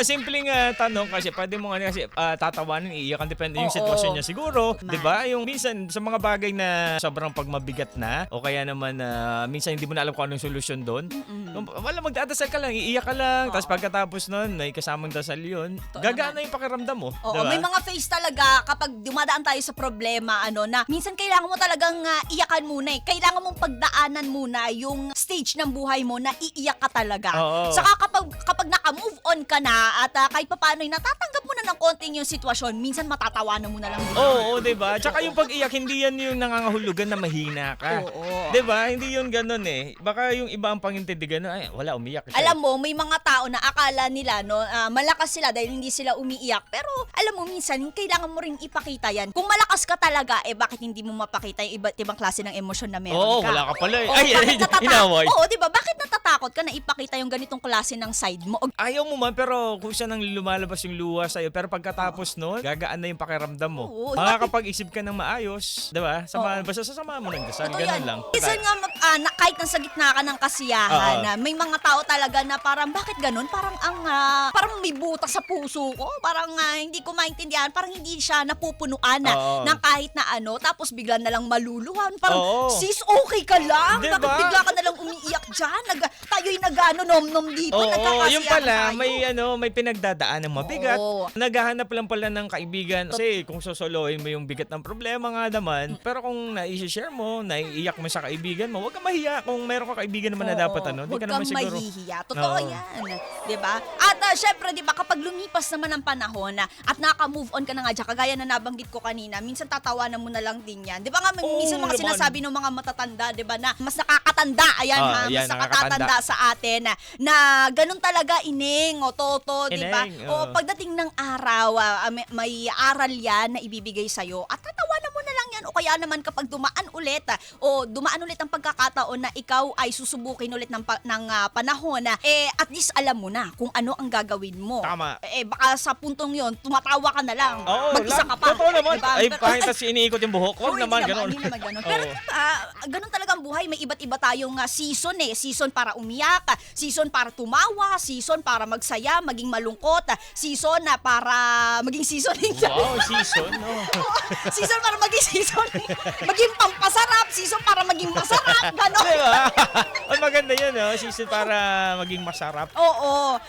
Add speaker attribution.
Speaker 1: simpleng tanong kasi pwede mo nga kasi tatawanin, iiyakan, depende yung
Speaker 2: Oo.
Speaker 1: sitwasyon niya siguro,
Speaker 2: Man.
Speaker 1: 'di ba? Yung minsan sa mga bagay na sobrang pagmabigat na o kaya naman minsan hindi mo na alam kung anong solusyon doon. Wala, magdadasal ka lang, iiyak ka lang, tapos pagkatapos noon, may kasamang dasal 'yun. Gagana yung pakiramdam mo,
Speaker 2: Oo,
Speaker 1: 'di ba?
Speaker 2: may mga phase talaga kapag dumadaan tayo sa problema, na minsan kailangan mo talagang iyakan muna eh. Kailangan mong pagdaanan muna yung stage ng buhay mo na iiyak ka talaga.
Speaker 1: Oo.
Speaker 2: Saka kapag naka-move on ka na at kahit papaano natatanggap mo na ng konting yung sitwasyon, minsan matatawanan mo na lang din.
Speaker 1: Oo, 'di ba? Tsaka yung pag-iyak, hindi yan yung nangangahulugan na mahina ka.
Speaker 2: Oo.
Speaker 1: 'Di ba? Hindi yun ganoon eh. Baka yung iba ang pangintindigan na, ay, wala, umiyak siya.
Speaker 2: Alam mo, may mga tao na akala nila malakas sila dahil hindi sila umiiyak. Pero alam mo, minsan kailangan mo ring ipakita yan. Kung malakas ka talaga, bakit hindi mo mapakita yung iba't ibang klase ng emosyon na meron
Speaker 1: Oo,
Speaker 2: ka?
Speaker 1: wala ka pala eh.
Speaker 2: Oo,
Speaker 1: Ay,
Speaker 2: bakit
Speaker 1: inaway.
Speaker 2: Oo, di ba? Bakit natatakot ka na ipakita yung ganitong klase ng side mo?
Speaker 1: Ayaw mo man, pero kung saan nang lumalabas yung luha sa'yo, pero pagkatapos nun, gagaan na yung pakiramdam mo.
Speaker 2: Oo,
Speaker 1: Makakapag-isip ka ng maayos, di ba? Basta sasama mo ng dasal,
Speaker 2: Totoo
Speaker 1: ganun
Speaker 2: yan.
Speaker 1: lang.
Speaker 2: Minsan nga, kahit nasa gitna ka ng kasiyahan,
Speaker 1: Oo.
Speaker 2: may mga tao talaga na parang, bakit ganun? Parang may butas sa puso ko. Parang hindi ko maintindihan. Parang hindi siya napupunuan
Speaker 1: Oo.
Speaker 2: ng kahit na tapos bigla na lang maluluhan. Parang,
Speaker 1: Oo.
Speaker 2: sis, okay ka lang?
Speaker 1: Diba?
Speaker 2: Bakit bigla ka na lang umiiyak dyan? Tayo'y nom-nom dito.
Speaker 1: Oo,
Speaker 2: Nagkakasiyahan
Speaker 1: yung pala,
Speaker 2: tayo.
Speaker 1: may pinagdadaan ng mabigat.
Speaker 2: Oo.
Speaker 1: Naghahanap lang pala ng kaibigan. Kasi kung sosolohin mo yung bigat ng problema nga naman, pero kung na-share mo, naiiyak mo sa kaibigan mo, huwag ka mahiya. Kung meron ka kaibigan naman na dapat, di
Speaker 2: Huwag
Speaker 1: ka naman
Speaker 2: kang
Speaker 1: siguro.
Speaker 2: mahihiya. Totoo
Speaker 1: Oo.
Speaker 2: yan. Diba? At syempre, diba, kapag lumipas naman ang panahon at naka-move on ka na nga dyan, kagaya na nabanggit ko kanina, minsan tatawanan mo na lang din yan. Diba nga, minsan mga
Speaker 1: naman.
Speaker 2: sinasabi ng mga matatanda, diba, na mas nakakatanda,
Speaker 1: Yan,
Speaker 2: mas nakakatanda sa atin, na ganun talaga, ining, toto, diba?
Speaker 1: Ineng,
Speaker 2: O pagdating ng araw, may aral yan na ibibigay sa'yo at tatawanan mo na lang yan. O kaya naman kapag dumaan ulit ang pagkakataon na ikaw ay susubukin ulit ng panahon at least alam mo na kung ano ang gagawin mo.
Speaker 1: Tama.
Speaker 2: Baka sa puntong yon tumatawa ka na lang.
Speaker 1: Oo,
Speaker 2: Mag-isa ka pa.
Speaker 1: totoo naman.
Speaker 2: Diba?
Speaker 1: Ay, kahit kasi iniikot yung buhok,
Speaker 2: Oo,
Speaker 1: huwag naman, gano'n.
Speaker 2: Hindi naman ganun. Pero ganun talaga ang buhay. May iba't iba tayong season eh. Season para umiyak, season para tumawa, season para magsaya, maging malungkot, season na para maging seasoning.
Speaker 1: Wow, season, no?
Speaker 2: Season para maging season. Maging pampasarap, season para maging masarap, gano'n.
Speaker 1: Diba? Ay, maganda yun, no? Season para maging masarap.
Speaker 2: Oo.